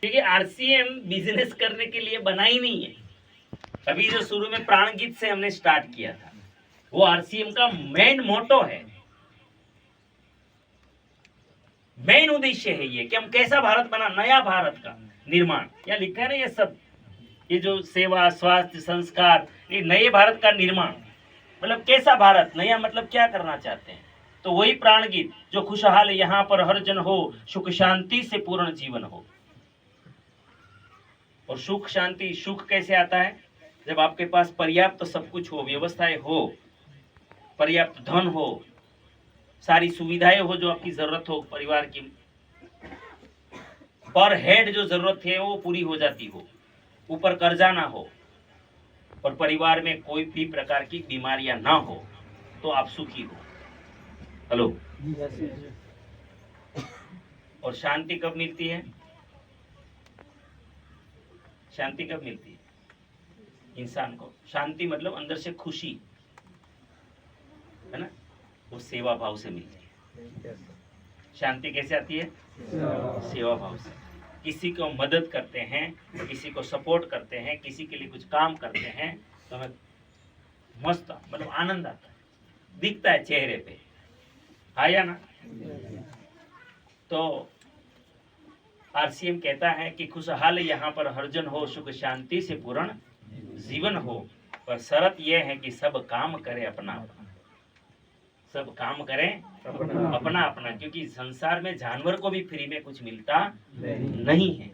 क्योंकि RCM business करने के लिए बना ही नहीं है। अभी जो शुरू में प्राण गीत से हमने स्टार्ट किया था, वो आरसीएम का मेन मोटो है, मेन उद्देश्य है ये कि हम कैसा भारत बना, नया भारत का निर्माण। या लिखा है ना ये सब, ये जो सेवा, स्वास्थ्य, संस्कार, ये नए भारत का निर्माण, मतलब कैसा भारत, नया मतलब क्या करना चाहते हैं। तो वही प्राण गीत, जो खुशहाल यहाँ पर हर जन हो, सुख शांति से पूर्ण जीवन हो। और सुख शांति, सुख कैसे आता है? जब आपके पास पर्याप्त तो सब कुछ हो, व्यवस्थाएं हो, पर्याप्त धन हो, सारी सुविधाएं हो जो आपकी जरूरत हो, परिवार की पर हेड जो जरूरत है वो पूरी हो जाती हो, ऊपर कर्जा ना हो, और परिवार में कोई भी प्रकार की बीमारियां ना हो, तो आप सुखी हो। हेलो। और शांति कब मिलती है? शांति कब मिलती है इंसान को? शांति मतलब अंदर से खुशी, है ना, वो सेवा भाव से मिलती है। शांति कैसे आती है? सेवा भाव से। किसी को मदद करते हैं, किसी को सपोर्ट करते हैं, किसी के लिए कुछ काम करते हैं, तो हमें मस्त, मतलब आनंद आता है, दिखता है चेहरे पे, आया ना। तो आरसीएम कहता है कि खुशहाल यहाँ पर हर जन हो, सुख शांति से पूर्ण जीवन हो, पर शर्त यह है कि सब काम करे अपना अपना, सब काम करें अपना अपना, क्योंकि संसार में जानवर को भी फ्री में कुछ मिलता नहीं है।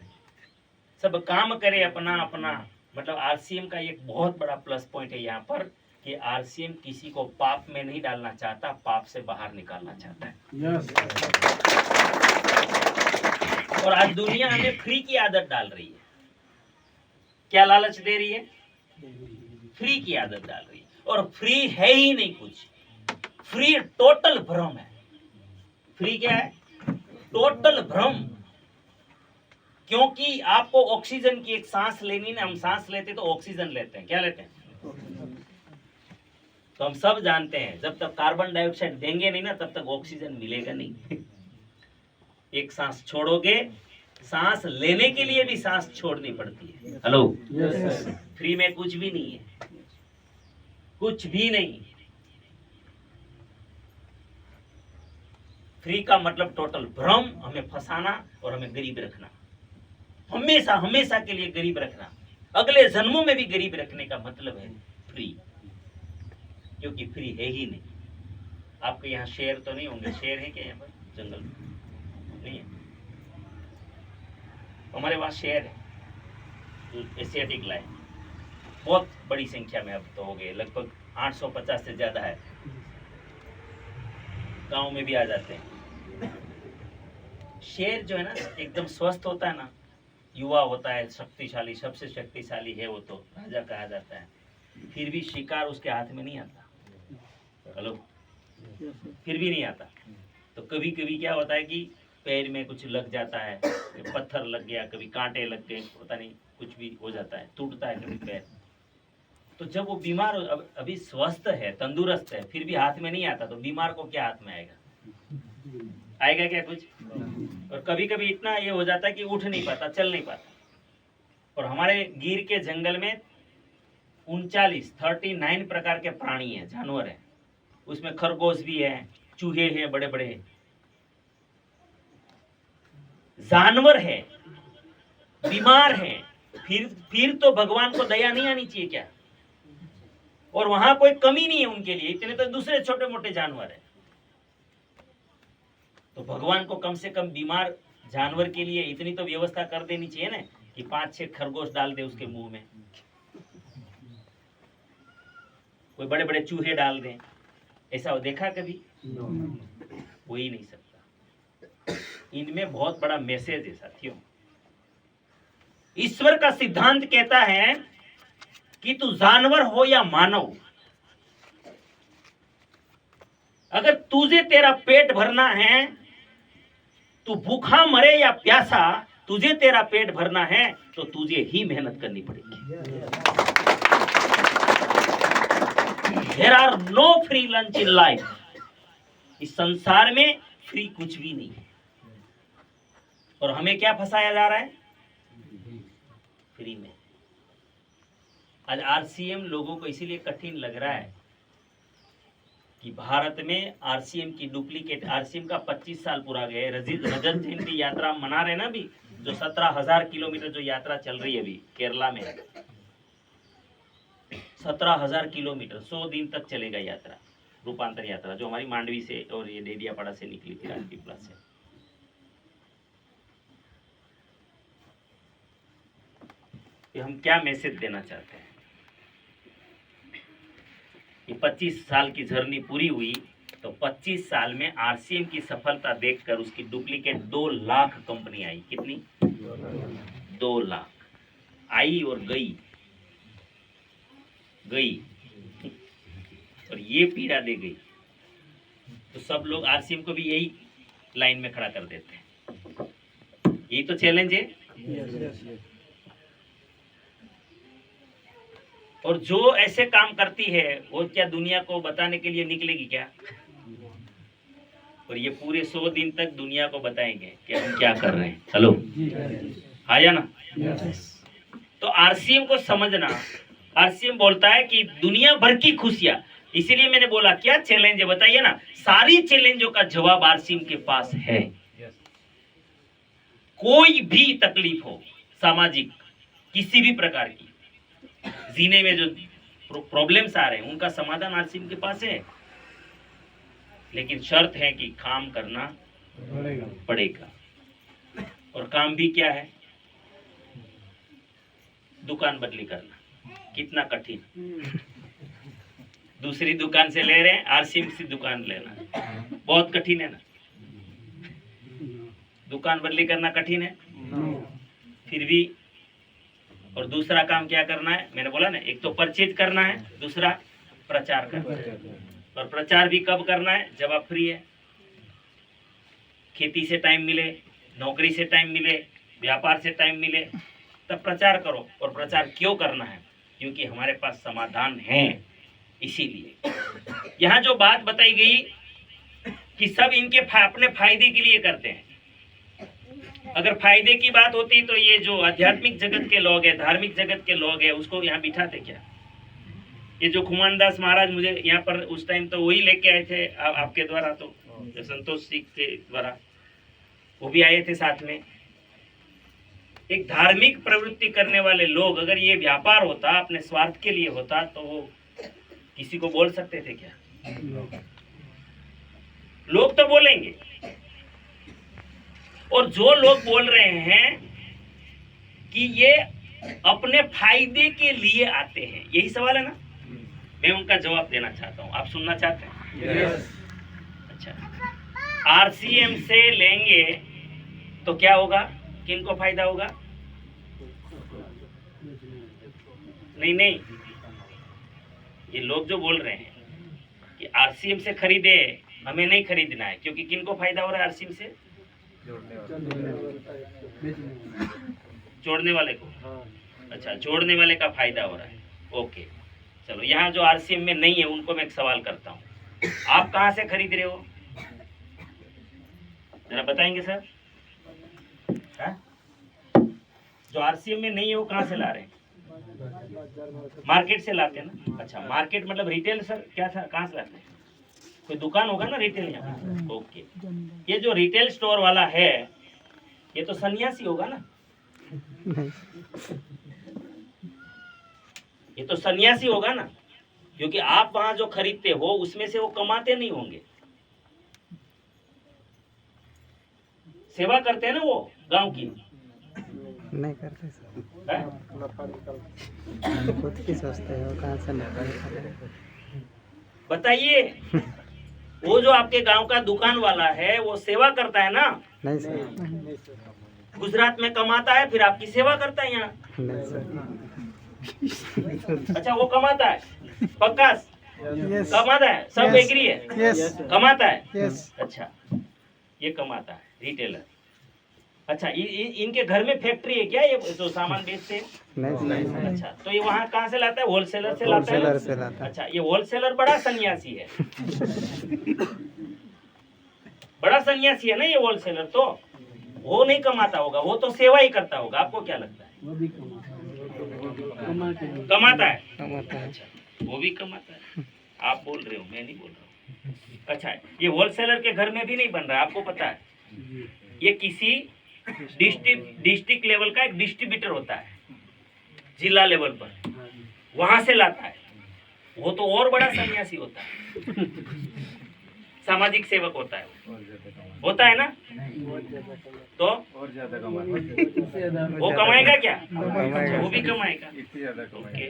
सब काम करे अपना अपना, मतलब आरसीएम का एक बहुत बड़ा प्लस पॉइंट है यहाँ पर कि आरसीएम किसी को पाप में नहीं डालना चाहता, पाप से बाहर निकालना चाहता है। और आज दुनिया हमें फ्री की आदत डाल रही है। क्या लालच दे रही है? फ्री की आदत डाल रही है, और फ्री है ही नहीं कुछ। फ्री टोटल भ्रम है। फ्री क्या है? टोटल भ्रम। क्योंकि आपको ऑक्सीजन की एक सांस लेनी ना, हम सांस लेते तो ऑक्सीजन लेते हैं, क्या लेते हैं? तो हम सब जानते हैं जब तक कार्बन डाइऑक्साइड देंगे नहीं ना, तब तक ऑक्सीजन मिलेगा नहीं। एक सांस छोड़ोगे, सांस लेने के लिए भी सांस छोड़नी पड़ती है। हेलो। फ्री में कुछ भी नहीं है, कुछ भी नहीं। फ्री का मतलब टोटल भ्रम, हमें फंसाना और हमें गरीब रखना, हमेशा हमेशा के लिए गरीब रखना, अगले जन्मों में भी गरीब रखने का मतलब है फ्री। क्योंकि फ्री है ही नहीं। आपके यहाँ शेर तो नहीं होंगे? शेर है क्या यहाँ पर जंगल में? नहीं है। हमारे पास शेर है, एशियाटिक लाइन, बहुत बड़ी संख्या में अब तो हो गए, लगभग 850 से ज्यादा है। गांव में भी आ जाते हैं। शेर जो है ना, एकदम स्वस्थ होता है ना, युवा होता है, शक्तिशाली, सबसे शक्तिशाली है वो, तो राजा कहा जाता है। फिर भी शिकार उसके हाथ में नहीं आता। हेलो। फिर भी नहीं आता। तो कभी कभी क्या होता है कि पैर में कुछ लग जाता है, पत्थर लग गया, कभी कांटे लग गए, पता नहीं कुछ भी हो जाता है, टूटता है कभी पैर। तो जब वो बीमार, अभी स्वस्थ है, तंदुरुस्त है, फिर भी हाथ में नहीं आता, तो बीमार को क्या हाथ में आएगा? आएगा क्या कुछ? और कभी कभी इतना ये हो जाता है कि उठ नहीं पाता, चल नहीं पाता। और हमारे गिर के जंगल में 39 प्रकार के प्राणी हैं, जानवर हैं। उसमें खरगोश भी है, चूहे हैं, बड़े बड़े जानवर है, बीमार है। फिर तो भगवान को दया नहीं आनी चाहिए क्या? और वहां कोई कमी नहीं है उनके लिए, इतने तो दूसरे छोटे मोटे जानवर है। तो भगवान को कम से कम बीमार जानवर के लिए इतनी तो व्यवस्था कर देनी चाहिए ना, कि 5-6 खरगोश डाल दे उसके मुंह में, कोई बड़े बड़े चूहे डाल दें। ऐसा हो देखा कभी? हो ही नहीं सकता। इनमें बहुत बड़ा मैसेज है साथियों। ईश्वर का सिद्धांत कहता है कि तू जानवर हो या मानव, अगर तुझे तेरा पेट भरना है, तू भूखा मरे या प्यासा, तुझे तेरा पेट भरना है तो तुझे ही मेहनत करनी पड़ेगी। There are no free lunch in life. इस संसार में फ्री कुछ भी नहीं है। और हमें क्या फंसाया जा रहा है? फ्री में। आज आरसीएम लोगों को इसीलिए कठिन लग रहा है कि भारत में आरसीएम की डुप्लीकेट, आरसीएम का 25 साल पूरा गए, रजत जयंती यात्रा मना रहे ना अभी, जो 17,000 किलोमीटर जो यात्रा चल रही है अभी केरला में, 17,000 किलोमीटर 100 दिन तक चलेगा यात्रा, रूपांतर यात्रा, जो हमारी मांडवी से और ये डेडियापाड़ा से निकली थी, राजपीपला से। ये हम क्या मैसेज देना चाहते हैं? ये 25 साल की जर्नी पूरी हुई तो 25 साल में आरसीएम की सफलता देखकर उसकी डुप्लीकेट 2 लाख कंपनी आई। कितनी? 2 लाख आई और गई और ये पीड़ा दे गई। तो सब लोग आरसीएम को भी यही लाइन में खड़ा कर देते हैं। यही तो चैलेंज है। और जो ऐसे काम करती है वो क्या दुनिया को बताने के लिए निकलेगी क्या? और ये पूरे 100 दिन तक दुनिया को बताएंगे कि हम क्या कर रहे हैं। हेलो, आया ना? तो आरसीएम को समझना, आरसीएम बोलता है कि दुनिया भर की खुशियां, इसीलिए मैंने बोला क्या चैलेंज है बताइए ना। सारी चैलेंजों का जवाब आरसीएम के पास है। कोई भी तकलीफ हो, सामाजिक किसी भी प्रकार की, जीने में जो प्रॉब्लम्स आ रहे हैं उनका समाधान आरसीएम के पास है। लेकिन शर्त है कि काम करना पड़ेगा। और काम भी क्या है? दुकान बदली करना। कितना कठिन। दूसरी दुकान से ले रहे हैं, आरसीएम से दुकान लेना बहुत कठिन है ना। दुकान बदली करना कठिन है, फिर भी। और दूसरा काम क्या करना है? मैंने बोला ना, एक तो परचेज करना है, दूसरा प्रचार करना है। और प्रचार भी कब करना है? जब आप फ्री है, खेती से टाइम मिले, नौकरी से टाइम मिले, व्यापार से टाइम मिले, तब प्रचार करो। और प्रचार क्यों करना है? क्योंकि हमारे पास समाधान है। इसीलिए यहाँ जो बात बताई गई कि सब इनके अपने फायदे के लिए करते हैं। अगर फायदे की बात होती तो ये जो आध्यात्मिक जगत के लोग हैं, धार्मिक जगत के लोग हैं, उसको यहाँ बिठाते क्या? ये जो खुमान दास महाराज मुझे यहाँ पर उस टाइम तो वही लेके आए थे आपके द्वारा, तो संतोष सिंह के द्वारा वो भी आए थे साथ में। एक धार्मिक प्रवृत्ति करने वाले लोग, अगर ये व्यापार होता, अपने स्वार्थ के लिए होता, तो वो किसी को बोल सकते थे क्या? लोग तो बोलेंगे। और जो लोग बोल रहे हैं कि ये अपने फायदे के लिए आते हैं, यही सवाल है ना। मैं उनका जवाब देना चाहता हूं। आप सुनना चाहते हैं? yes. अच्छा, आरसीएम से लेंगे तो क्या होगा? किनको फायदा होगा? नहीं, ये लोग जो बोल रहे हैं कि आरसीएम से खरीदे, हमें नहीं खरीदना है, क्योंकि किनको फायदा हो रहा है आरसीएम से? जोड़ने वाले को। अच्छा, जोड़ने वाले का फायदा हो रहा है। ओके, चलो। यहाँ जो आरसीएम में नहीं है उनको मैं एक सवाल करता हूँ, आप कहाँ से खरीद रहे हो? जरा बताएंगे सर। हा? जो आरसीएम में नहीं है वो कहाँ से ला रहे हैं? मार्केट से लाते हैं ना। अच्छा, मार्केट मतलब रिटेल सर, क्या था, कहाँ से लाते हैं? कोई दुकान होगा ना रिटेल यहाँ। ओके, ये जो रिटेल स्टोर वाला है ये तो सन्यासी होगा ना। ये तो सन्यासी होगा ना, क्योंकि आप वहां जो खरीदते हो उसमें से वो कमाते नहीं होंगे। सेवा करते हैं ना वो गांव की। नहीं करते सर, खुद की सोचते हो, कहाँ से बताइए। वो जो आपके गांव का दुकान वाला है वो सेवा करता है ना? नहीं सर। गुजरात में कमाता है, फिर आपकी सेवा करता है यहाँ? नहीं सर। अच्छा, वो कमाता है पक्का? yes. कमाता है, सब एग्री है? yes. कमाता है? yes. अच्छा, ये कमाता है रिटेलर। अच्छा, इनके घर में फैक्ट्री है क्या, ये जो सामान बेचते हैं? नहीं। अच्छा, तो ये वहाँ कहाँ से लाता है? होलसेलर से लाता है? होलसेलर से लाता है। अच्छा, ये होलसेलर बड़ा सन्यासी है। बड़ा सन्यासी है ना ये होलसेलर। तो वो नहीं कमाता होगा, वो तो सेवा ही करता होगा। आपको क्या लगता है? कमाता है, कमाता है। वो भी कमाता है। आप बोल रहे हो, मैं नहीं बोल रहा हूँ। अच्छा, ये होलसेलर के घर में भी नहीं बन रहा है, आपको पता है। ये किसी डिस्ट्रिक्ट लेवल का एक डिस्ट्रीब्यूटर होता है, जिला लेवल पर, वहां से लाता है। वो तो और बड़ा सन्यासी होता है, सामाजिक सेवक होता है, होता है ना। तो और ज्यादा कमा वो कमाएगा क्या? कमाएगा। वो भी कमाएगा। इससे ज्यादा ओके,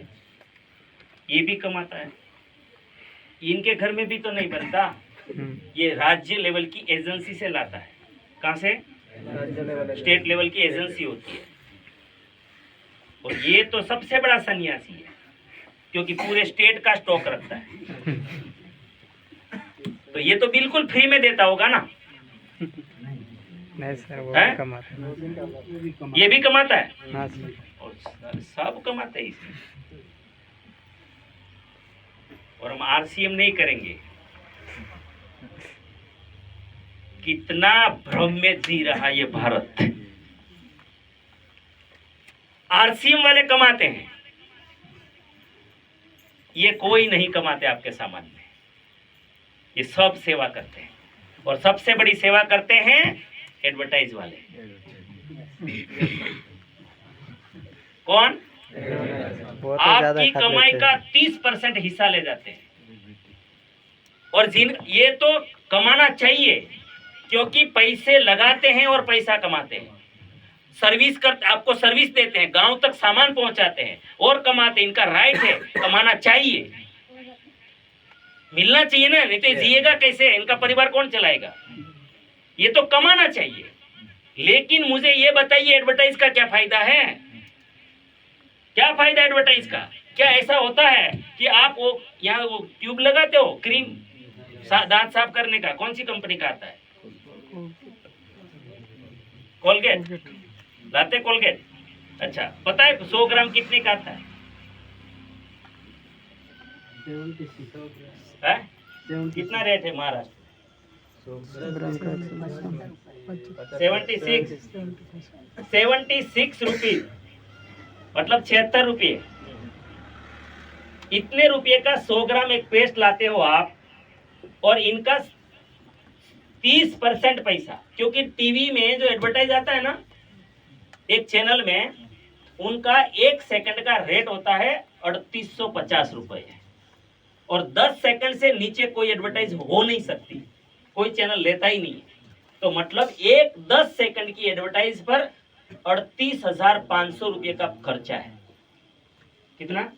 ये भी कमाता है। इनके घर में भी तो नहीं बनता, ये राज्य लेवल की एजेंसी से लाता है। कहाँ से? स्टेट लेवल की एजेंसी होती है। और ये तो सबसे बड़ा सन्यासी है, क्योंकि पूरे स्टेट का स्टॉक रखता है। तो ये तो बिल्कुल फ्री में देता होगा ना। नहीं सर, वो हैं? भी कमाता है। ये भी कमाता है, हाँ सर। और सब कमाते हैं इसमें। और हम आरसीएम नहीं करेंगे। कितना भ्रम में जी रहा ये भारत। आरसीएम वाले कमाते हैं, ये कोई नहीं कमाते आपके सामान में। ये सब सेवा करते हैं, और सबसे बड़ी सेवा करते हैं एडवर्टाइज वाले। कौन? वो तो ज्यादा आपकी खा कमाई लेते का हैं। 30% हिस्सा ले जाते हैं। और ये तो कमाना चाहिए, क्योंकि पैसे लगाते हैं और पैसा कमाते हैं। सर्विस करते, आपको सर्विस देते हैं, गांव तक सामान पहुंचाते हैं और कमाते हैं। इनका राइट है, कमाना चाहिए, मिलना चाहिए ना, नहीं तो जिएगा कैसे? इनका परिवार कौन चलाएगा? ये तो कमाना चाहिए। लेकिन मुझे ये बताइए, एडवर्टाइज का क्या फायदा है? क्या फायदा एडवर्टाइज का? क्या ऐसा होता है कि आप वो यहाँ वो ट्यूब लगाते हो, क्रीम दांत साफ करने का, कौन सी कंपनी का आता है? कोलगेट लाते, कोलगेट। अच्छा, पता है 100 ग्राम कितने का आता है? कितना रेट है महाराष्ट्र? 76 रुपीज, मतलब 76 रुपये। इतने रुपये का 100 ग्राम एक पेस्ट लाते हो आप, और इनका 30% पैसा। क्योंकि टीवी में जो एडवर्टाइज आता है ना, एक चैनल में, उनका 1 सेकंड का रेट होता है 3850 रुपए, और 10 सेकंड से नीचे कोई एडवर्टाइज हो नहीं सकती, कोई चैनल लेता ही नहीं है। तो मतलब एक 10 सेकंड की एडवर्टाइज पर 38,500 रुपये का खर्चा है। कितना?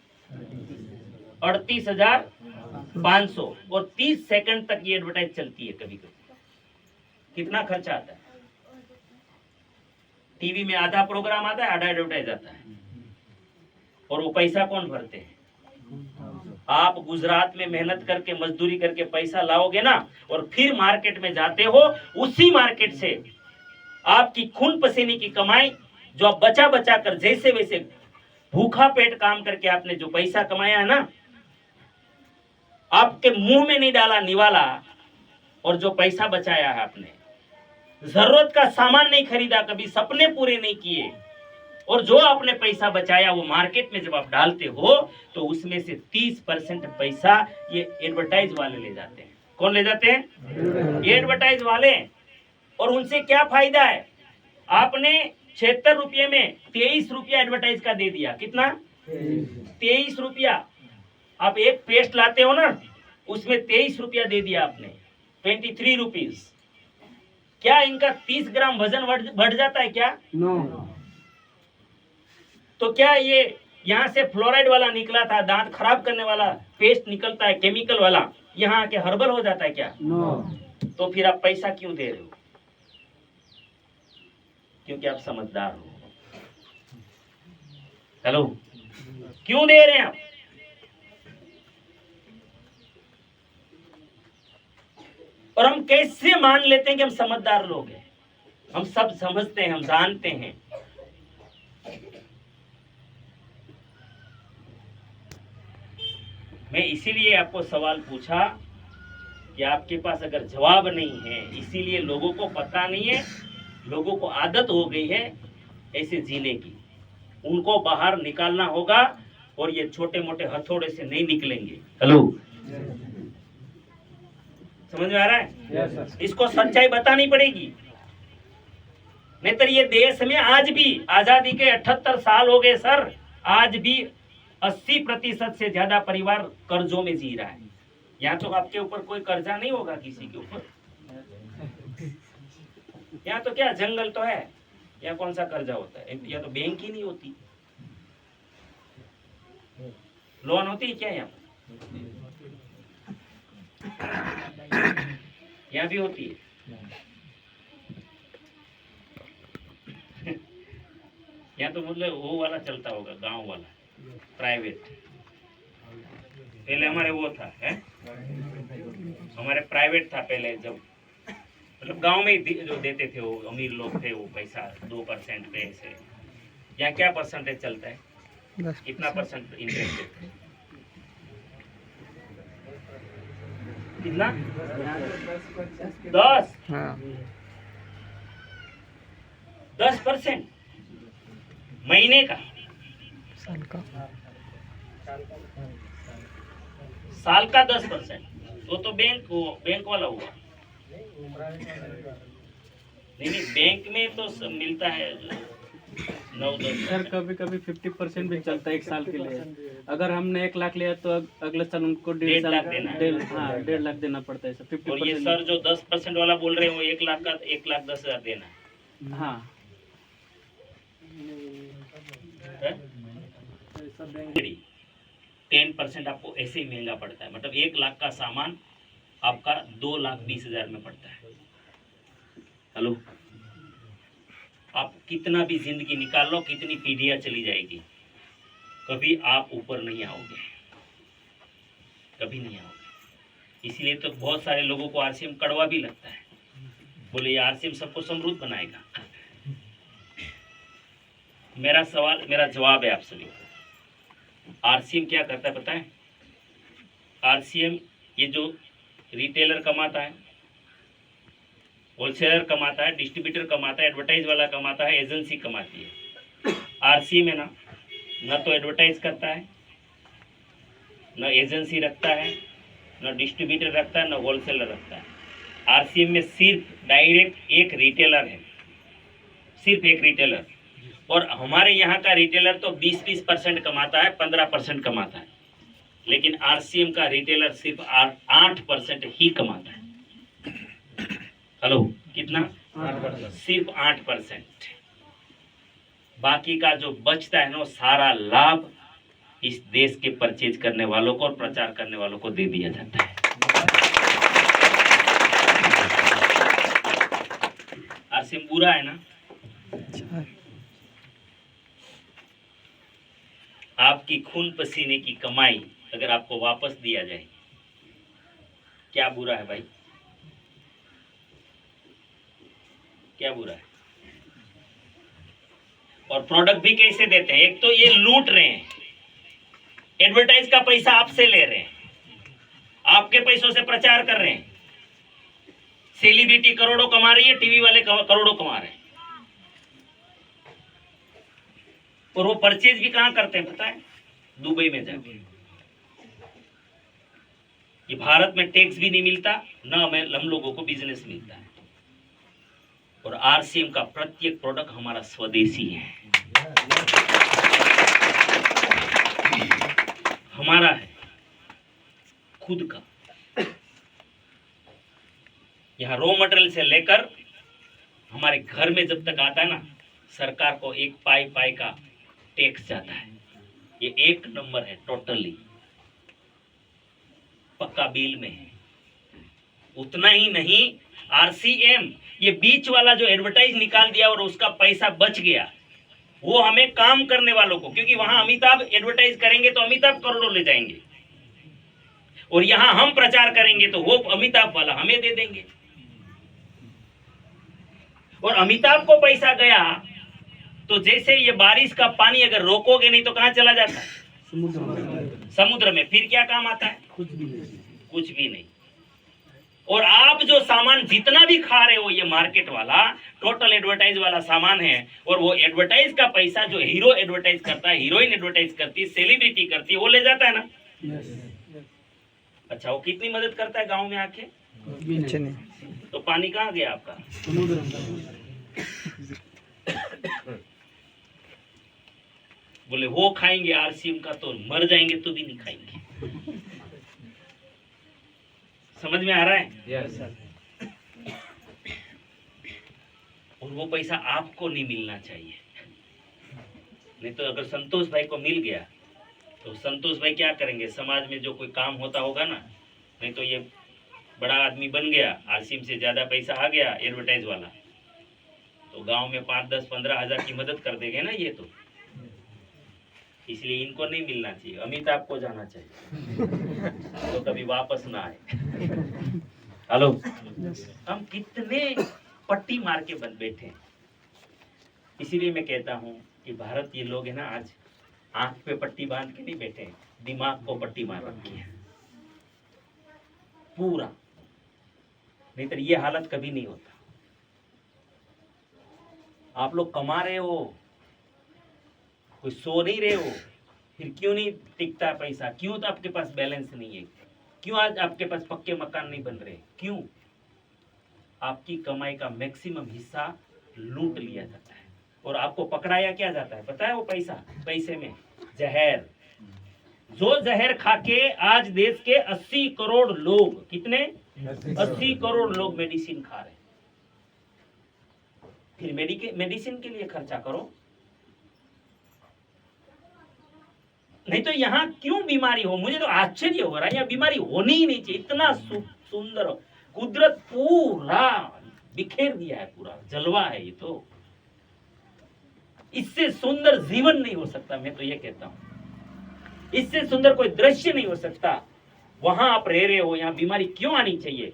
38,500, और 30 सेकंड तक ये एडवर्टाइज चलती है। कभी कभी कितना खर्चा आता है? टीवी में आधा प्रोग्राम आता है, आधा एडवर्टाइज आता है, और वो पैसा कौन भरते हैं? आप गुजरात में मेहनत करके, मजदूरी करके पैसा लाओगे ना, और फिर मार्केट में जाते हो, उसी मार्केट से आपकी खून पसीने की कमाई, जो आप बचा बचा कर, जैसे वैसे भूखा पेट काम करके आपने जो पैसा कमाया है ना, आपके मुंह में नहीं डाला निवाला, और जो पैसा बचाया है आपने, जरूरत का सामान नहीं खरीदा, कभी सपने पूरे नहीं किए, और जो आपने पैसा बचाया वो मार्केट में जब आप डालते हो, तो उसमें से 30% पैसा ये एडवर्टाइज वाले ले जाते हैं। कौन ले जाते हैं? एडवर्टाइज वाले। और उनसे क्या फायदा है? आपने 76 रुपये में 23 रुपया एडवर्टाइज का दे दिया। कितना? 23 रुपया। आप एक पेस्ट लाते हो ना, उसमें 23 रुपया दे दिया आपने, 23 रुपीज। क्या इनका 30 ग्राम वजन बढ़ जाता है क्या? नो। तो क्या ये यहाँ से फ्लोराइड वाला निकला था, दांत खराब करने वाला पेस्ट निकलता है केमिकल वाला, यहाँ आके हर्बल हो जाता है क्या? नो। तो फिर आप पैसा क्यों दे रहे हो? क्योंकि आप समझदार हो। हेलो, क्यों दे रहे हैं आप? और हम कैसे मान लेते हैं कि हम समझदार लोग हैं? हम सब समझते हैं, हम जानते हैं। मैं इसीलिए आपको सवाल पूछा कि आपके पास अगर जवाब नहीं है, इसीलिए लोगों को पता नहीं है, लोगों को आदत हो गई है ऐसे जीने की। उनको बाहर निकालना होगा और ये छोटे मोटे हथौड़े से नहीं निकलेंगे। हेलो, समझ में आ रहा है? Yes sir. इसको सच्चाई बतानी पड़ेगी, नहीं तो ये देश में आज भी आजादी के 78 साल हो गए सर, आज भी 80% से ज्यादा परिवार कर्जों में जी रहा है। यहाँ तो आपके ऊपर कोई कर्जा नहीं होगा किसी के ऊपर, यहाँ तो क्या जंगल तो है, यहाँ कौन सा कर्जा होता है? यहाँ तो बैंक ही नहीं होती, लोन होती है क्या यहाँ पर? यहाँ भी होती है। यहाँ तो मतलब वो वाला चलता होगा, गांव वाला प्राइवेट। पहले हमारे वो था है, हमारे प्राइवेट था पहले, जब मतलब गांव में ही जो देते थे वो अमीर लोग थे, वो पैसा 2% पे ऐसे। यहाँ क्या परसेंटेज चलता है? 10 कितना परसेंट इंटरेस्ट देते हैं? कितना? 10 हाँ 10% महीने का, साल का साल का 10%। वो तो बैंक वाला हुआ। नहीं, बैंक में तो सब मिलता है 9-10। सर कभी कभी 50% भी चलता है एक साल के लिए। अगर हमने 1 लाख लिया तो अगले साल उनको 1.5 1.5 लाख देना है। 1.5 लाख देना पड़ता है सर। और ये 50% सर जो 10% वाला बोल रहे हैं वो 1 लाख का 1,10,000 देना है। हाँ 10% आपको ऐसे ही महंगा पड़ता है, मतलब 1 लाख का सामान आपका 2,20,000 में पड़ता है। हेलो, आप कितना भी जिंदगी निकाल लो, कितनी पीढ़ियां चली जाएगी, कभी आप ऊपर नहीं आओगे, कभी नहीं आओगे। इसलिए तो बहुत सारे लोगों को आरसीएम कड़वा भी लगता है, बोले ये आरसीएम सबको समृद्ध बनाएगा। मेरा जवाब है आप सभी को, आरसीएम क्या करता है पता है? आरसीएम ये जो रिटेलर कमाता है, होलसेलर कमाता है, डिस्ट्रीब्यूटर कमाता है, एडवर्टाइज वाला कमाता है, एजेंसी कमाती है। आरसीएम है ना, न तो एडवर्टाइज करता है, न एजेंसी रखता है, न डिस्ट्रीब्यूटर रखता है, न होलसेलर रखता है। आरसीएम में सिर्फ डायरेक्ट एक रिटेलर है, सिर्फ एक रिटेलर। और हमारे यहाँ का रिटेलर तो 20% कमाता है, 15% कमाता है, लेकिन आरसीएम का रिटेलर सिर्फ 8% ही कमाता है। हेलो, कितना? 8%। सिर्फ 8%। बाकी का जो बचता है ना, वो सारा लाभ इस देश के परचेज करने वालों को और प्रचार करने वालों को दे दिया जाता है। आरसीएम बुरा है ना? अच्छा आपकी खून पसीने की कमाई अगर आपको वापस दिया जाए, क्या बुरा है भाई? क्या बुरा है? और प्रोडक्ट भी कैसे देते हैं? एक तो ये लूट रहे हैं, एडवर्टाइज का पैसा आपसे ले रहे हैं, आपके पैसों से प्रचार कर रहे हैं। सेलिब्रिटी करोड़ों कमा रही है, टीवी वाले करोड़ों कमा रहे हैं। और वो परचेज भी कहां करते हैं पता है? दुबई में जाके। ये भारत में टैक्स भी नहीं मिलता, ना हमें हम लोगों को बिजनेस मिलता है। और आरसीएम का प्रत्येक प्रोडक्ट हमारा स्वदेशी है, हमारा है खुद का। यहाँ रॉ मटेरियल से लेकर हमारे घर में जब तक आता है ना, सरकार को एक पाई का टैक्स जाता है। ये 1 नंबर है, टोटली पक्का बिल में है। उतना ही नहीं, आरसीएम ये बीच वाला जो एडवर्टाइज निकाल दिया और उसका पैसा बच गया, वो हमें काम करने वालों को, क्योंकि वहां अमिताभ एडवर्टाइज करेंगे तो अमिताभ करोड़ों ले जाएंगे, और यहां हम प्रचार करेंगे तो वो अमिताभ वाला हमें दे देंगे। और अमिताभ को पैसा गया तो जैसे ये बारिश का पानी अगर रोकोगे नहीं तो कहां चला जाता है? समुद्र में। फिर क्या काम आता है? कुछ भी नहीं। और आप जो सामान जितना भी खा रहे हो ये मार्केट वाला टोटल एडवर्टाइज वाला सामान है, और वो एडवर्टाइज का पैसा जो हीरो एडवर्टाइज करता है, हीरोइन एडवर्टाइज करती है, सेलिब्रिटी करती है, वो ले जाता है ना। अच्छा, वो कितनी मदद करता है गांव में आके? कुछ नहीं। तो पानी कहाँ गया आपका? बोले वो खाएंगे आरसीएम का तो मर जाएंगे तो भी नहीं खाएंगे। समझ में आ रहा है? यस और वो पैसा आपको नहीं मिलना चाहिए। नहीं तो अगर संतोष भाई को मिल गया तो संतोष भाई क्या करेंगे? समाज में जो कोई काम होता होगा ना, नहीं तो ये बड़ा आदमी बन गया, आरसीएम से ज्यादा पैसा आ गया एडवर्टाइज वाला, तो गांव में 5, 10, 15 हजार की मदद कर देंगे ना ये। तो इसलिए इनको नहीं मिलना चाहिए, अमिताभ को जाना चाहिए तो कभी वापस ना आए। हेलो, हम कितने पट्टी मार के बन बैठे हैं। इसीलिए मैं कहता हूँ कि भारत ये लोग है ना, आज आंख पे पट्टी बांध के नहीं बैठे, दिमाग को पट्टी मार रखी है पूरा, नहीं तो ये हालत कभी नहीं होता। आप लोग कमा रहे हो, कोई सो नहीं रहे हो, फिर क्यों नहीं टिकता पैसा? क्यों तो आपके पास बैलेंस नहीं है? क्यों आज आपके पास पक्के मकान नहीं बन रहे? क्यों? आपकी कमाई का मैक्सिमम हिस्सा लूट लिया जाता है और आपको पकड़ाया क्या जाता है पता है? वो पैसे में जहर, जो जहर खा के आज देश के 80 करोड़ लोग, कितने? 80 करोड़ लोग मेडिसिन खा रहे हैं। फिर मेडिसिन के लिए खर्चा करो, नहीं तो यहाँ क्यों बीमारी हो? मुझे तो आश्चर्य हो रहा है, यहाँ बीमारी होनी ही नहीं चाहिए। इतना सुंदर कुदरत पूरा बिखेर दिया है, पूरा जलवा है ये तो। इससे सुंदर जीवन नहीं हो सकता, मैं तो ये कहता हूँ। इससे सुंदर कोई दृश्य नहीं हो सकता। वहां आप रह रहे हो, यहाँ बीमारी क्यों आनी चाहिए?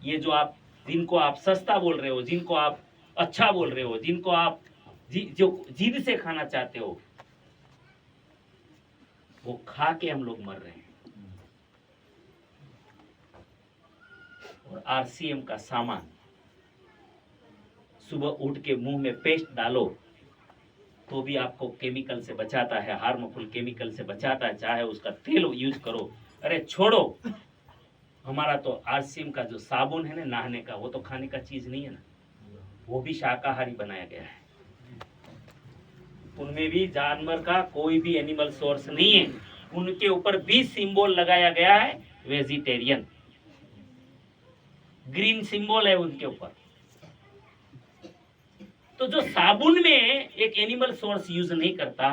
ये जो आप, जिनको आप सस्ता बोल रहे हो, जिनको आप अच्छा बोल रहे हो, जिनको आप जो जिद से खाना चाहते हो, वो खा के हम लोग मर रहे हैं। और आरसीएम का सामान, सुबह उठ के मुंह में पेस्ट डालो तो भी आपको केमिकल से बचाता है, हार्मफुल केमिकल से बचाता है, चाहे उसका तेल यूज करो। अरे छोड़ो, हमारा तो आरसीएम का जो साबुन है ना नहाने का, वो तो खाने का चीज नहीं है ना, वो भी शाकाहारी बनाया गया है। उनमें भी जानवर का कोई भी एनिमल सोर्स नहीं है, उनके ऊपर भी सिंबल लगाया गया है वेजिटेरियन, ग्रीन सिंबल है उनके ऊपर। तो जो साबुन में एक एनिमल सोर्स यूज नहीं करता,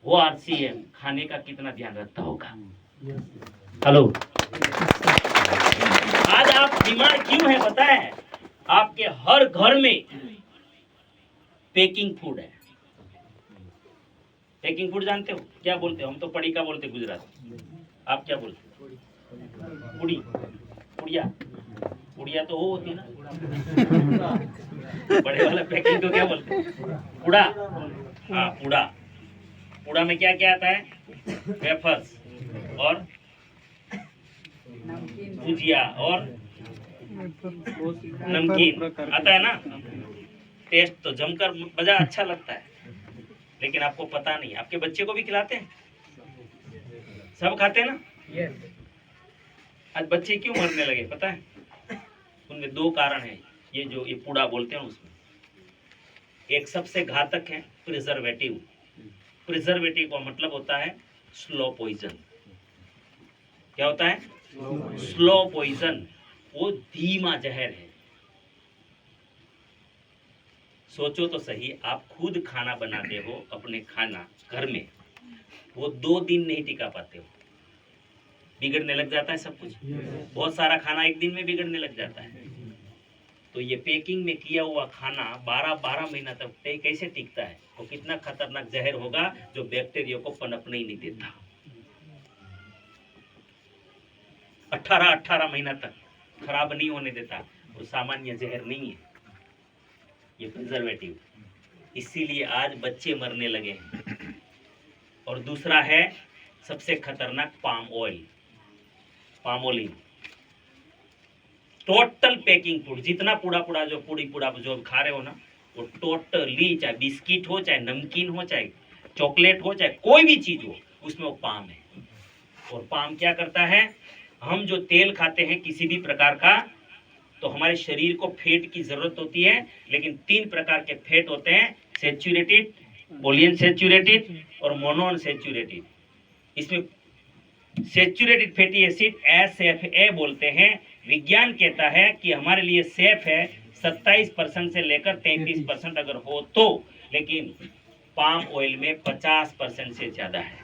वो आरसीएम खाने का कितना ध्यान रखता होगा? हेलो, आज आप बीमार क्यों है पता है? आपके हर घर में पैकिंग फूड है। पैकिंग फूड जानते हो क्या बोलते हो? हम तो पड़ी का बोलते गुजरात, आप क्या बोलते? पुड़ी, पुड़िया, पुड़िया तो वो होती है ना, बड़े वाला पैकिंग को क्या बोलते हैं? पुड़ा। हाँ, पुड़ा। पुड़ा में क्या क्या आता है? वेफर्स और भुजिया और नमकीन आता है ना। टेस्ट तो जमकर मजा अच्छा लगता है, लेकिन आपको पता नहीं। आपके बच्चे को भी खिलाते हैं? सब खाते हैं ना? आज बच्चे क्यों मरने लगे पता है? उनमें 2 कारण है। ये जो ये पूड़ा बोलते हैं उसमें एक सबसे घातक है प्रिजर्वेटिव। प्रिजर्वेटिव का मतलब होता है स्लो पॉइजन। क्या होता है? Slow poison. वो धीमा जहर है। सोचो तो सही, आप खुद खाना बनाते हो अपने खाना घर में, वो 2 दिन नहीं टिका पाते हो, बिगड़ने लग जाता है सब कुछ। बहुत सारा खाना एक दिन में बिगड़ने लग जाता है। तो ये पैकिंग में किया हुआ खाना 12-12 महीना तक कैसे टिकता है? वो कितना खतरनाक जहर होगा जो बैक्टीरिया को पनपने ही नहीं देता। 18 महीना तक खराब नहीं होने देता। वो सामान्य जहर नहीं है, ये प्रिजर्वेटिव। इसीलिए आज बच्चे मरने लगे हैं। और दूसरा है सबसे खतरनाक palm oil, palmolein. Total packing food, जितना पूड़ा जो पूड़ा जो खा रहे हो ना, वो टोटली, चाहे बिस्किट हो, चाहे नमकीन हो, चाहे चॉकलेट हो, चाहे कोई भी चीज हो, उसमें वो पाम है। और पाम क्या करता है, हम जो तेल खाते हैं किसी भी प्रकार का, तो हमारे शरीर को फैट की जरूरत होती है, लेकिन 3 प्रकार के फैट होते हैं, सैचुरेटेड, पॉलीअनसैचुरेटेड और मोनोअनसैचुरेटेड। इसमें सैचुरेटेड फैटी एसिड SFA बोलते हैं। विज्ञान कहता है कि हमारे लिए सेफ है 27% से लेकर 33% अगर हो तो, लेकिन पाम ऑयल में 50% से ज्यादा है।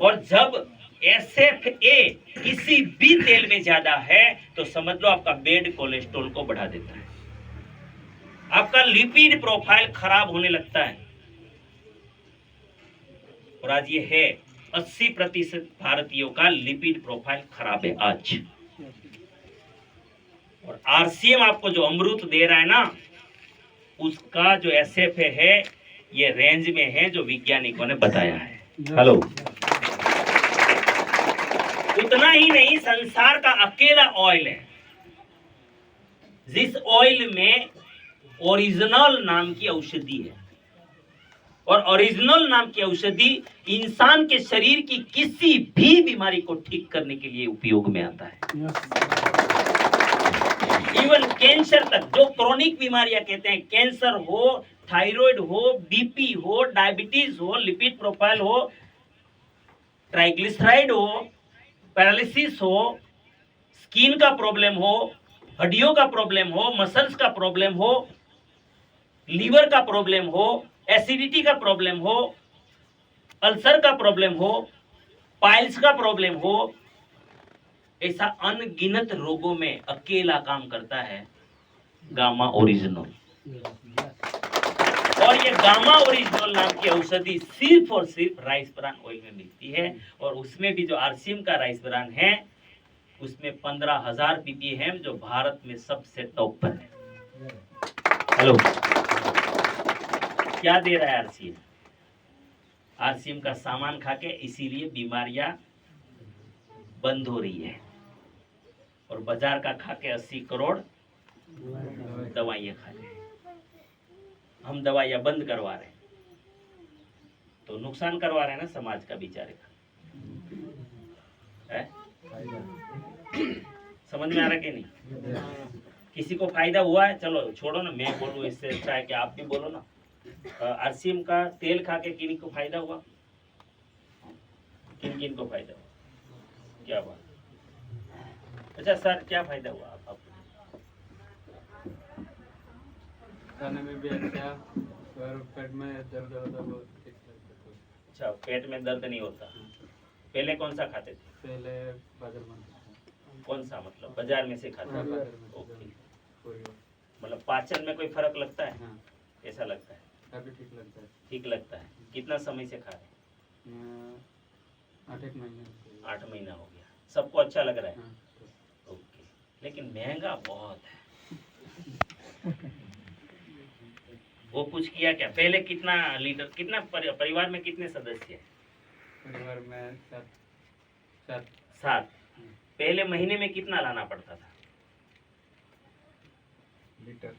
और जब SFA किसी भी तेल में ज्यादा है तो समझ लो आपका बैड कोलेस्ट्रॉल को बढ़ा देता है, आपका लिपिड प्रोफाइल खराब होने लगता है। और आज ये है 80% भारतीयों का लिपिड प्रोफाइल खराब है आज। और RCM आपको जो अमृत दे रहा है ना, उसका जो SFA है ये रेंज में है जो वैज्ञानिकों ने बताया है। हेलो, उतना ही नहीं, संसार का अकेला ऑयल है जिस ऑयल में ओरिजिनल नाम की औषधि है। और ओरिजिनल नाम की औषधि इंसान के शरीर की किसी भी बीमारी को ठीक करने के लिए उपयोग में आता है। इवन कैंसर तक, जो क्रोनिक बीमारियां कहते हैं, कैंसर हो, थायराइड हो, BP हो, डायबिटीज हो, लिपिड प्रोफाइल हो, ट्राइग्लिसराइड हो, पैरालिसिस हो, स्किन का प्रॉब्लम हो, हड्डियों का प्रॉब्लम हो, मसल्स का प्रॉब्लम हो, लीवर का प्रॉब्लम हो, एसिडिटी का प्रॉब्लम हो, अल्सर का प्रॉब्लम हो, पाइल्स का प्रॉब्लम हो, ऐसा अनगिनत रोगों में अकेला काम करता है गामा ओरिजिनल। और ये गामा ओरिजिनल नाम की औषधि सिर्फ और सिर्फ राइस ब्रान ऑयल में मिलती है। और उसमें भी जो RCM का राइस ब्रान है उसमें 15,000 ppm, जो भारत में सबसे टॉप पर है। हेलो, क्या दे रहा है RCM? RCM का सामान खा के इसीलिए बीमारियां बंद हो रही है। और बाजार का खा के 80 करोड़ दवाइयां खा रहे हैं। हम दवाइयां बंद करवा रहे हैं तो नुकसान करवा रहे हैं ना समाज का बेचारे का है? समझ में आ रहा कि नहीं? किसी को फायदा हुआ है? चलो छोड़ो ना, मैं बोलूं इससे अच्छा है कि आप भी बोलो ना। RCM का तेल खा के किन को फायदा हुआ? किन किन को फायदा हुआ? क्या बात? अच्छा सर, क्या फायदा हुआ आपको? खाने में भी अच्छा, और पेट में दर्द होता बहुत ठीक लगता है। अच्छा, पेट में दर्द नहीं होता। पहले कौन सा खाते थे? पहले बाजार में। कौन सा, मतलब बाजार में से खाते हाँ, थे? बाजार में। ओके, कोई और। मतलब पाचन में कोई फर्क लगता है? हाँ, ऐसा लगता है? काफी ठीक लगता है। ठीक लगता है। कितना समय से खा रहे हैं? 8 महीने। 8 महीना हो गया। सबको अच्छा लग रहा है? हाँ, ओके, लेकिन महंगा बहुत है। वो कुछ किया क्या? पहले कितना लीटर, कितना परिवार में कितने सदस्य हैं? परिवार में 7। 7। पहले महीने में कितना लाना पड़ता था? लीटर।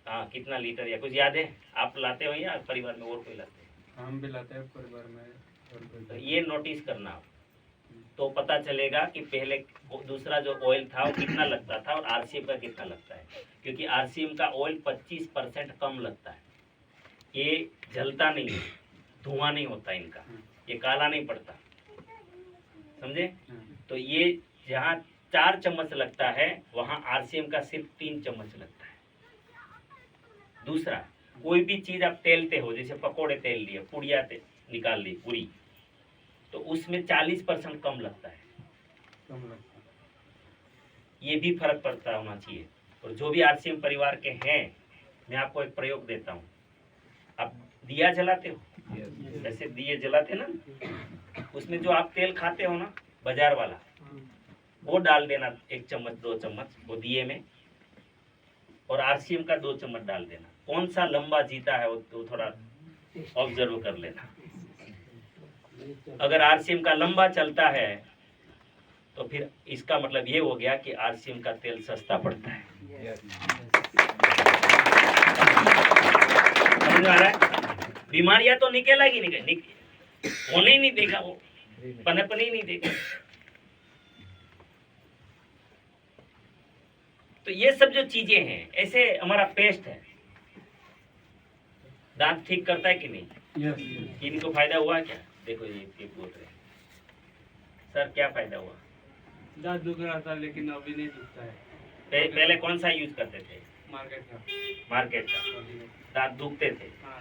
हाँ, कितना लीटर या कुछ याद है? आप लाते हो या परिवार में और कोई लाते हैं? हम भी लाते हैं परिवार में और कोई। तो ये नोटिस करना आप, तो पता चलेगा कि पहले दूसरा जो ऑयल था वो कितना लगता था और RCM का कितना लगता है। क्योंकि RCM का ऑयल 25% कम लगता है। ये जलता नहीं है, धुआं नहीं होता इनका, ये काला नहीं पड़ता, समझे? तो ये जहाँ 4 चम्मच लगता है वहाँ RCM का सिर्फ 3 चम्मच लगता है। दूसरा, कोई भी चीज आप तेलते हो, जैसे पकोड़े तेल लिए, पुड़िया निकाल ली पूरी, तो उसमें 40% कम लगता है। ये भी फर्क पड़ता होना चाहिए। और जो भी RCM परिवार के हैं, मैं आपको एक प्रयोग देता हूँ। आप दिया जलाते हो, जैसे दिए जलाते ना, उसमें जो आप तेल खाते हो ना बाजार वाला, वो डाल देना 1 चम्मच 2 चम्मच वो दिए में, और RCM का 2 चम्मच डाल देना। कौन सा लंबा जीता है वो थोड़ा ऑब्जर्व कर लेना। अगर RCM का लंबा चलता है तो फिर इसका मतलब ये हो गया कि आरसीएम का तेल सस्ता पड़ता है। समझ आ रहा है? बीमारियां तो निकलेगी होने ही नहीं देगा, वो पनपने ही नहीं देगा। तो ये सब जो चीजें हैं, ऐसे हमारा पेस्ट है, दांत ठीक करता है कि नहीं? इनको फायदा हुआ क्या? देखो ये बोल रहे हैं सर क्या फायदा हुआ? दांत दुख रहा था लेकिन अभी नहीं दुखता है। पहले कौन सा यूज करते थे? मार्केट का दांत दुखते थे। हाँ,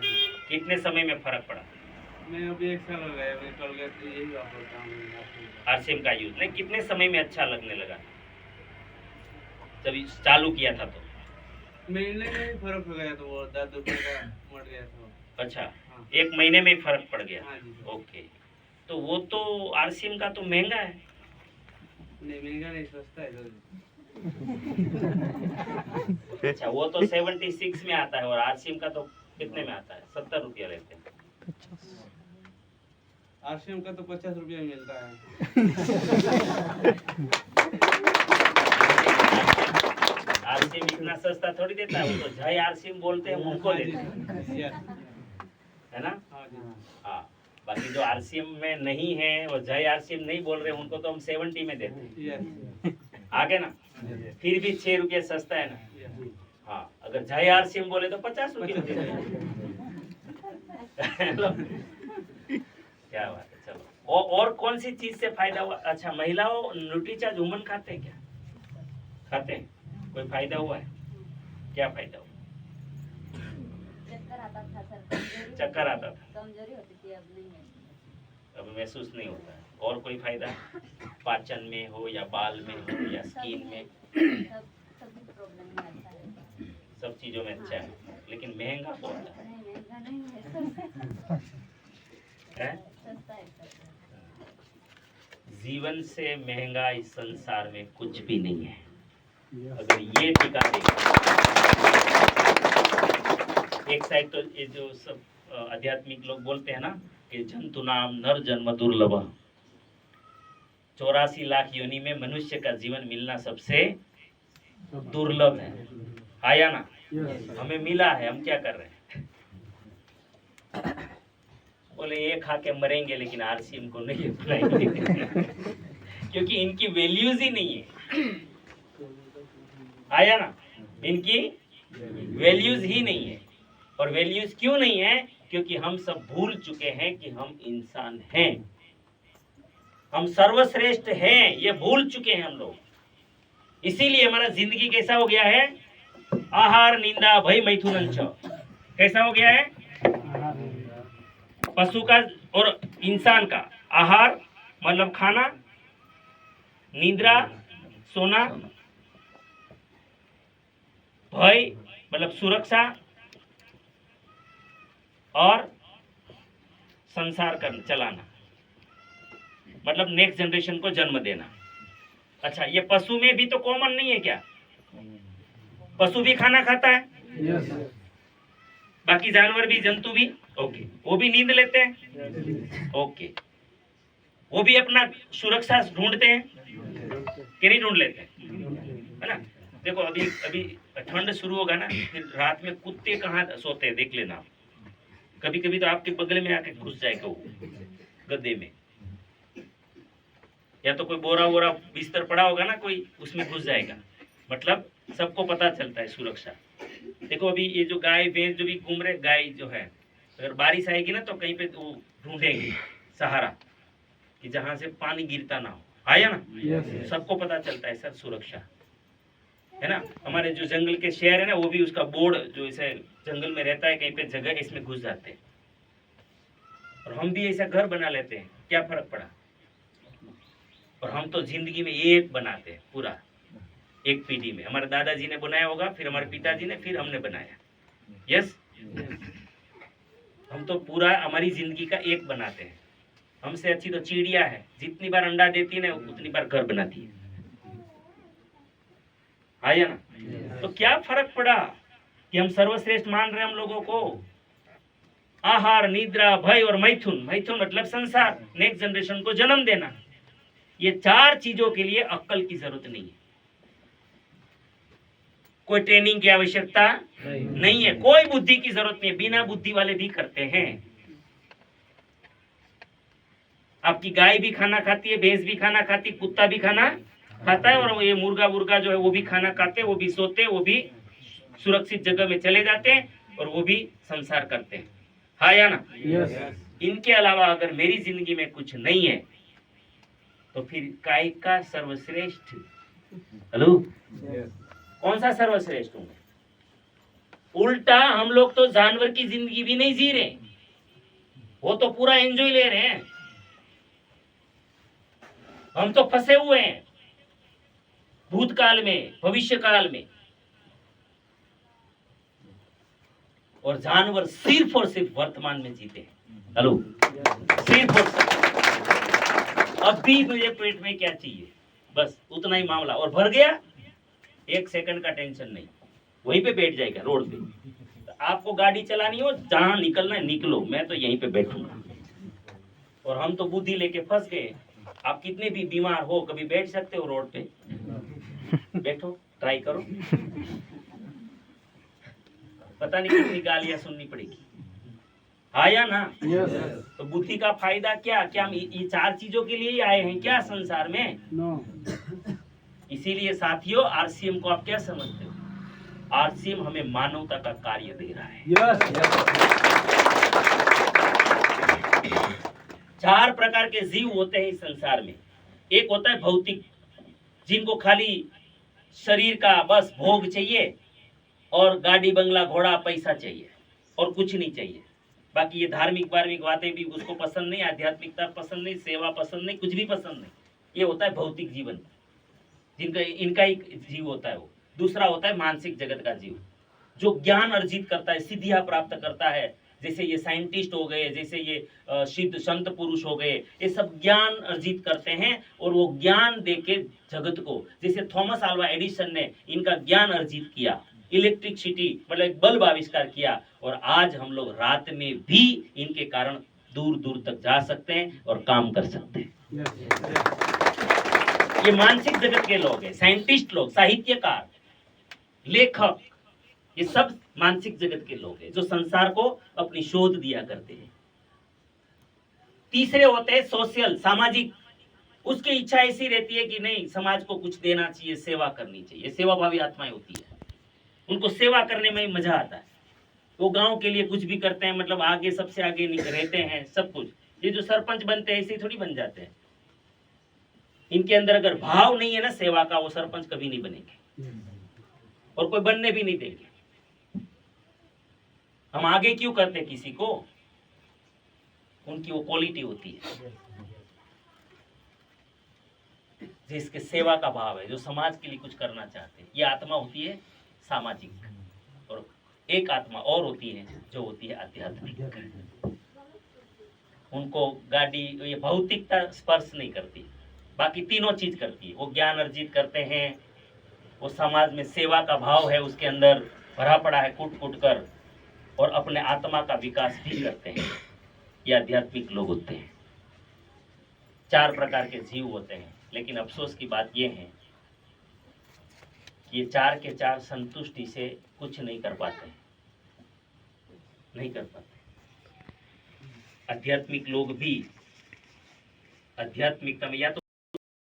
कितने समय में फर्क पड़ा? मैं अभी 1 साल हो गया, मैं कल गया तो यही वापरता हूँ। आरसीएम का यूज नहीं, कितने समय में अच्छा लगने लगा जब चालू किया था? तो महीने में ही फर्क हो गया, तो वो दांत दुखने का मर गया था। अच्छा, हाँ। 1 महीने में ही फर्क पड़ गया। हाँ जी। ओके, तो वो तो आरसीएम का तो महंगा है। नहीं महंगा नहीं, सस्ता है सर। अच्छा, वो तो 76 में आता है और आरसीएम का तो कितने में आता है? 70 रुपया लेते हैं। आरसीएम का तो 50 रुपया मिलता है। आरसीएम इतना सस्ता थोड़ी देता है, वो तो जय आरसीएम बोलते हैं उनको देते हैं, है ना? हाँ, बाकी जो आरसीएम में नहीं है, वो जय आरसीएम नहीं बोल रहे, उनको तो हम 70 में देते हैं। आगे ना, फिर भी 6 रुपये सस्ता है ना। हाँ, अगर जय आरसीएम बोले तो 50 रुपये देते हैं। क्या बात है। चलो, और कौन सी चीज से फायदा हुआ? अच्छा, महिलाओं न्यूट्रीचार्ज वुमन खाते हैं क्या? खाते हैं? कोई फायदा हुआ है? क्या फायदा हुआ? चक्कर आता था सर। चक्कर आता था, कमजोरी होती थी, अब नहीं है। अब महसूस नहीं होता है। और कोई फायदा पाचन में हो या बाल में हो या स्किन में? सब प्रॉब्लम में आता है। सब चीजों में अच्छा है, लेकिन महंगा बहुत है। नहीं महंगा नहीं है, हैं? सस्ता है सर। जीवन से महंगा इस संसार में कुछ भी नहीं है। अगर ये टिका दे, एक साइड तो ये जो सब आध्यात्मिक लोग बोलते हैं ना कि जंतु नाम नर जन्म दुर्लभ, 84 लाख योनि में मनुष्य का जीवन मिलना सबसे दुर्लभ है। आया ना? हमें मिला है, हम क्या कर रहे हैं? बोले ये खा के मरेंगे, लेकिन आरसीएम को नहीं अपनाएंगे क्योंकि इनकी वैल्यूज ही नहीं है। आया ना? इनकी वैल्यूज ही नहीं है। और वैल्यूज क्यों नहीं है? क्योंकि हम सब भूल चुके हैं कि हम इंसान हैं, हम सर्वश्रेष्ठ हैं, ये भूल चुके हैं हम लोग। इसीलिए हमारा जिंदगी कैसा हो गया है? आहार निंदा भय मैथुन। कैसा हो गया है? पशु का और इंसान का आहार मतलब खाना, निद्रा सोना, भय मतलब सुरक्षा, और संसार कर चलाना मतलब नेक्स्ट जनरेशन को जन्म देना। अच्छा, ये पशु में भी तो कॉमन नहीं है क्या? पशु भी खाना खाता है, बाकी जानवर भी, जंतु भी। ओके, वो भी नींद लेते हैं। ओके, वो भी अपना सुरक्षा ढूंढते हैं कि नहीं ढूंढ लेते हैं? है ना? देखो, अभी अभी ठंड शुरू होगा ना, फिर रात में कुत्ते कहाँ सोते हैं देख लेना। कभी कभी तो आपके बगल में आके घुस जाएगा वो गद्दे में, या तो कोई बोरा वोरा बिस्तर पड़ा होगा ना कोई, उसमें घुस जाएगा। मतलब सबको पता चलता है सुरक्षा। देखो, अभी ये जो गाय भैंस जो भी घूम रहे, गाय जो है, अगर बारिश आएगी ना तो कहीं पे वो ढूंढेंगे सहारा कि जहां से पानी गिरता ना हो। आया ना? सबको पता चलता है सर सुरक्षा, है ना? हमारे जो जंगल के शेर है ना, वो भी उसका बोर्ड जो ऐसे जंगल में रहता है, कहीं पे जगह इसमें घुस जाते हैं। और हम भी ऐसा घर बना लेते हैं, क्या फर्क पड़ा? और हम तो जिंदगी में एक बनाते हैं, पूरा एक पीढ़ी में। हमारे दादाजी ने बनाया होगा, फिर हमारे पिताजी ने, फिर हमने बनाया। यस, हम तो पूरा हमारी जिंदगी का एक बनाते हैं। हमसे अच्छी तो चिड़िया है, जितनी बार अंडा देती है ना उतनी बार घर बनाती है। आया ना? तो क्या फर्क पड़ा कि हम सर्वश्रेष्ठ मान रहे हैं हम लोगों को? आहार निद्रा भय और मैथुन, मैथुन मतलब संसार, नेक्स्ट जनरेशन को जन्म देना। ये 4 चीजों के लिए अक्ल की जरूरत नहीं है, कोई ट्रेनिंग की आवश्यकता नहीं है, कोई बुद्धि की जरूरत नहीं है, बिना बुद्धि वाले भी करते हैं। आपकी गाय भी खाना खाती है, भैंस भी खाना खाती है, कुत्ता भी खाना खाता है, और ये मुर्गा जो है वो भी खाना खाते हैं, वो भी सोते हैं, वो भी सुरक्षित जगह में चले जाते हैं, और वो भी संसार करते हैं, हाँ या ना? इनके अलावा अगर मेरी जिंदगी में कुछ नहीं है तो फिर काय का सर्वश्रेष्ठ, हेलो, कौन सा सर्वश्रेष्ठ हूं? उल्टा हम लोग तो जानवर की जिंदगी भी नहीं जी रहे, वो तो पूरा एंजॉय ले रहे हैं, हम तो फंसे हुए हैं भूतकाल में, भविष्य काल में, और जानवर सिर्फ और सिर्फ वर्तमान में जीते हैं। हेलो, सिर्फ और सिर्फ अभी मुझे पेट में क्या चाहिए, बस उतना ही मामला, और भर गया, 1 सेकंड का टेंशन नहीं, वहीं पे बैठ जाएगा रोड पे। तो आपको गाड़ी चलानी हो, जहां निकलना है निकलो, मैं तो यहीं पे बैठूंगा। और हम तो बुद्धि लेके फंस गए। आप कितने भी बीमार हो, कभी बैठ सकते हो रोड पे? बैठो, ट्राई करो, पता नहीं कितनी गालियां सुननी पड़ेगी, हाँ या ना? तो बुद्धि का फायदा क्या? क्या हम ये 4 चीजों के लिए ही आए हैं क्या संसार में? इसीलिए साथियों, आरसीएम को आप क्या समझते हो? आरसीएम हमें मानवता का कार्य दे रहा है। 4 प्रकार के जीव होते हैं इस संसार में। एक होता है भौतिक, जिनको खाली शरीर का बस भोग चाहिए, और गाड़ी बंगला घोड़ा पैसा चाहिए, और कुछ नहीं चाहिए। बाकी ये धार्मिक बातें भी उसको पसंद नहीं, आध्यात्मिकता पसंद नहीं, सेवा पसंद नहीं, कुछ भी पसंद नहीं। ये होता है भौतिक जीवन, जिनका इनका एक जीव होता है वो। दूसरा होता है मानसिक जगत का जीव, जो ज्ञान अर्जित करता है, सिद्धियां प्राप्त करता है, जैसे ये साइंटिस्ट हो गए, जैसे ये सिद्ध संत पुरुष हो गए, ये सब ज्ञान अर्जित करते हैं, और वो ज्ञान देके जगत को, जैसे थॉमस अल्वा एडिसन ने इनका ज्ञान अर्जित किया, इलेक्ट्रिसिटी मतलब एक बल्ब आविष्कार किया, और आज हम लोग रात में भी इनके कारण दूर दूर तक जा सकते हैं और काम कर सकते हैं। ये मानसिक जगत के लोग हैं, साइंटिस्ट लोग, साहित्यकार, लेखक, ये सब मानसिक जगत के लोग हैं, जो संसार को अपनी शोध दिया करते हैं। तीसरे होते हैं सोशल, सामाजिक, उसकी इच्छा ऐसी रहती है कि नहीं, समाज को कुछ देना चाहिए, सेवा करनी चाहिए, सेवाभावी आत्माएं होती है, उनको सेवा करने में मजा आता है। वो गांव के लिए कुछ भी करते हैं, मतलब आगे, सबसे आगे रहते हैं, सब कुछ। ये जो सरपंच बनते हैं ऐसे ही थोड़ी बन जाते हैं, इनके अंदर अगर भाव नहीं है ना सेवा का, वो सरपंच कभी नहीं बनेंगे, और कोई बनने भी नहीं देंगे। हम आगे क्यों करते किसी को? उनकी वो क्वालिटी होती है जिसके सेवा का भाव है, जो समाज के लिए कुछ करना चाहते हैं। ये आत्मा होती है सामाजिक, और एक आत्मा और होती है जो होती है आध्यात्मिक। उनको गाड़ी, ये भौतिकता स्पर्श नहीं करती, बाकी तीनों चीज करती है। वो ज्ञान अर्जित करते हैं, वो समाज में सेवा का भाव है उसके अंदर भरा पड़ा है कूट कूट कर, और अपने आत्मा का विकास भी करते हैं। ये आध्यात्मिक लोग होते हैं। 4 प्रकार के जीव होते हैं, लेकिन अफसोस की बात यह है कि ये 4 के 4 संतुष्टि से कुछ नहीं कर पाते, नहीं कर पाते। आध्यात्मिक लोग भी आध्यात्मिकता में या तो